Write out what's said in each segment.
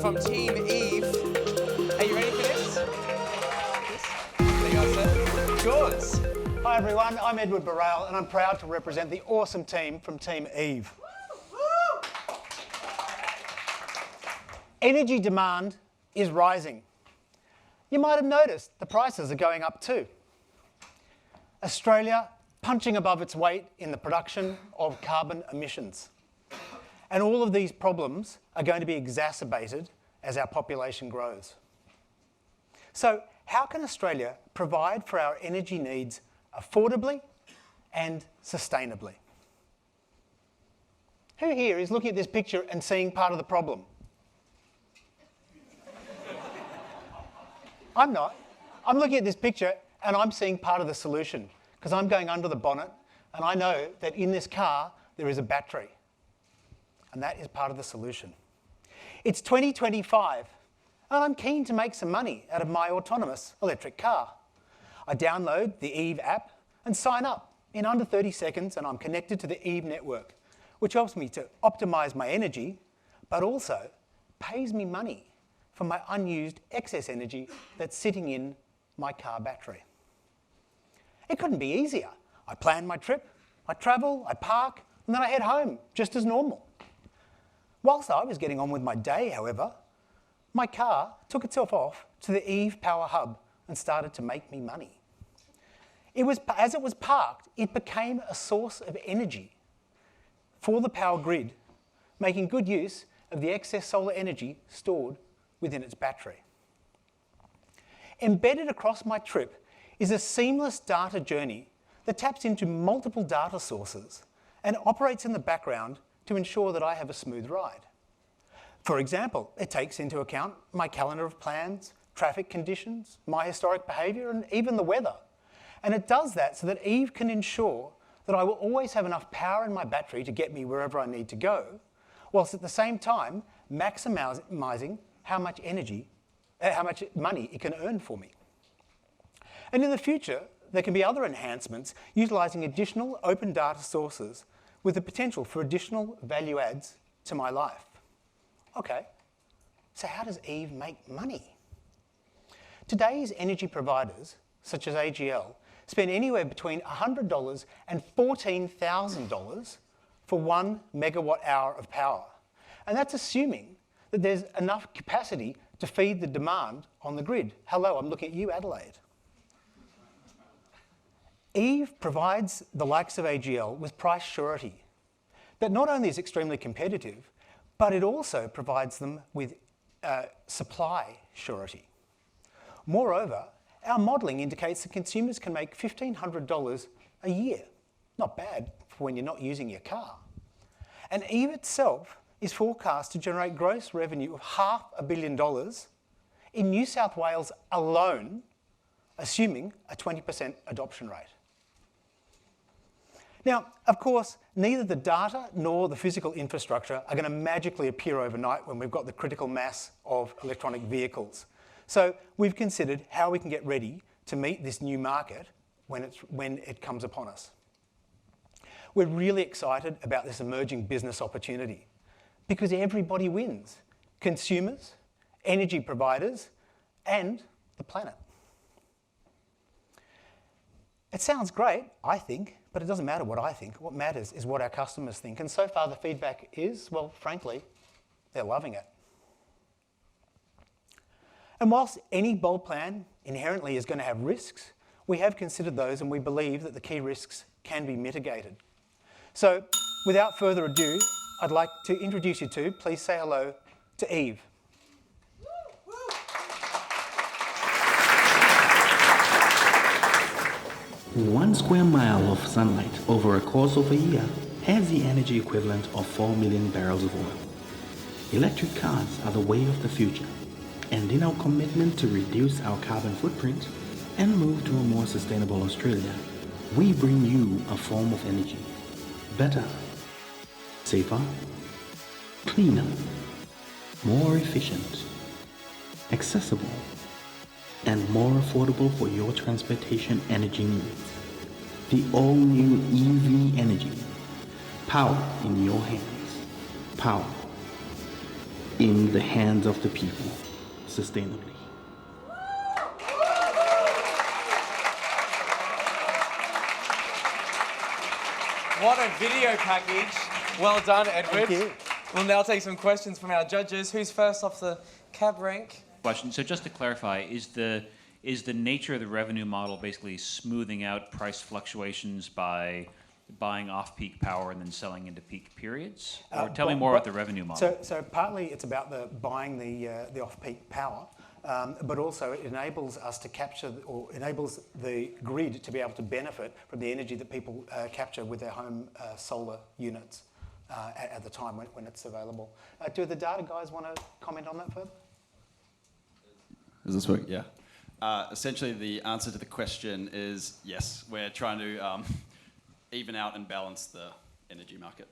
from Team Eve. Are you ready for this? There you go, sir. Yours. Hi everyone, I'm Edward Baral and I'm proud to represent the awesome team from Team Eve. Energy demand is rising. You might have noticed the prices are going up too. Australia punching above its weight in the production of carbon emissions. And all of these problems are going to be exacerbated as our population grows. So how can Australia provide for our energy needs affordably and sustainably? Who here is looking at this picture and seeing part of the problem? I'm not. I'm looking at this picture and I'm seeing part of the solution because I'm going under the bonnet and I know that in this car there is a battery and that is part of the solution. It's 2025 and I'm keen to make some money out of my autonomous electric car. I download the Eve app and sign up in under 30 seconds and I'm connected to the Eve network, which helps me to optimise my energy but also pays me money for my unused excess energy that's sitting in my car battery. It couldn't be easier. I plan my trip, I travel, I park, and then I head home, just as normal. Whilst I was getting on with my day, however, my car took itself off to the Eve Power Hub and started to make me money. As it was parked, it became a source of energy for the power grid, making good use of the excess solar energy stored within its battery. Embedded across my trip is a seamless data journey that taps into multiple data sources and operates in the background to ensure that I have a smooth ride. For example, it takes into account my calendar of plans, traffic conditions, my historic behaviour, and even the weather. And it does that so that Eve can ensure that I will always have enough power in my battery to get me wherever I need to go, whilst at the same time maximising how much money it can earn for me. And in the future, there can be other enhancements utilising additional open data sources with the potential for additional value adds to my life. Okay, so how does Eve make money? Today's energy providers, such as AGL, spend anywhere between $100 and $14,000 for 1 megawatt hour of power. And that's assuming that there's enough capacity to feed the demand on the grid. Hello, I'm looking at you, Adelaide. Eve provides the likes of AGL with price surety that not only is extremely competitive, but it also provides them with supply surety. Moreover, our modelling indicates that consumers can make $1,500 a year. Not bad for when you're not using your car. And Eve itself is forecast to generate gross revenue of $500 million in New South Wales alone, assuming a 20% adoption rate. Now, of course, neither the data nor the physical infrastructure are going to magically appear overnight when we've got the critical mass of electronic vehicles. So we've considered how we can get ready to meet this new market when it comes upon us. We're really excited about this emerging business opportunity because everybody wins: consumers, energy providers, and the planet. It sounds great, I think, but it doesn't matter what I think. What matters is what our customers think. And so far the feedback is, well, frankly, they're loving it. And whilst any bold plan inherently is going to have risks, we have considered those and we believe that the key risks can be mitigated. So without further ado, I'd like to introduce you to, please say hello to Eve. 1 square mile of sunlight over a course of a year has the energy equivalent of 4 million barrels of oil. Electric cars are the way of the future, and in our commitment to reduce our carbon footprint and move to a more sustainable Australia, we bring you a form of energy. Better, safer, cleaner, more efficient, accessible, and more affordable for your transportation energy needs. The all-new EV energy. Power in your hands. Power in the hands of the people sustainably. What a video package. Well done, Edward. Thank you. We'll now take some questions from our judges. Who's first off the cab rank? Question. So just to clarify, is the nature of the revenue model basically smoothing out price fluctuations by buying off-peak power and then selling into peak periods? Or tell me more about the revenue model. So partly it's about buying the off-peak power, but also it enables us to capture, or enables the grid to be able to benefit from the energy that people capture with their home solar units at the time when it's available. Do the data guys want to comment on that further? Does this work? Yeah. Essentially, the answer to the question is yes. We're trying to even out and balance the energy market.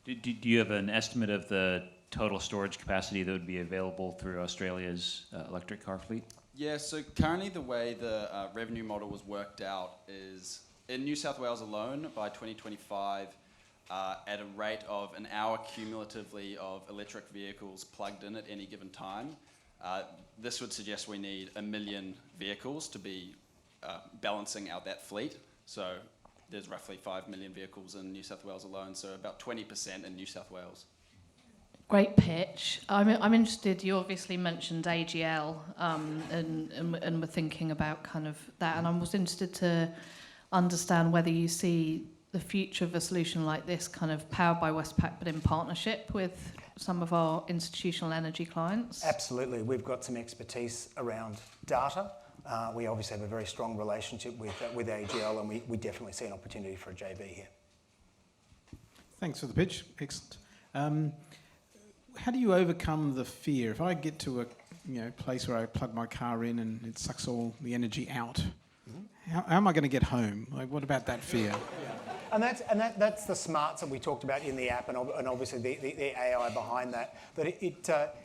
Do you have an estimate of the total storage capacity that would be available through Australia's electric car fleet? Yeah, so currently the way the revenue model was worked out is in New South Wales alone by 2025 at a rate of an hour cumulatively of electric vehicles plugged in at any given time. This would suggest we need 1 million vehicles to be balancing out that fleet. So there's roughly 5 million vehicles in New South Wales alone, so about 20% in New South Wales. Great pitch. I'm interested, you obviously mentioned AGL and were thinking about kind of that, and I was interested to understand whether you see the future of a solution like this kind of powered by Westpac but in partnership with some of our institutional energy clients? Absolutely. We've got some expertise around data. We obviously have a very strong relationship with AGL, and we definitely see an opportunity for a JV here. Thanks for the pitch. Excellent. How do you overcome the fear? If I get to a place where I plug my car in and it sucks all the energy out, how am I going to get home? Like, what about that fear? And that's the smarts that we talked about in the app, and obviously the AI behind that. That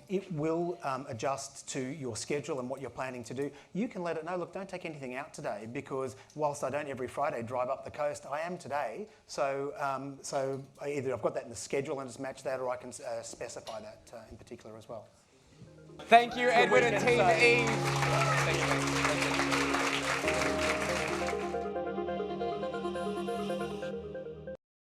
it will adjust to your schedule and what you're planning to do. You can let it know. Look, don't take anything out today, because whilst I don't every Friday drive up the coast, I am today. So either I've got that in the schedule and just match that, or I can specify that in particular as well. Thank you, Edward and Team Eve. Thank you.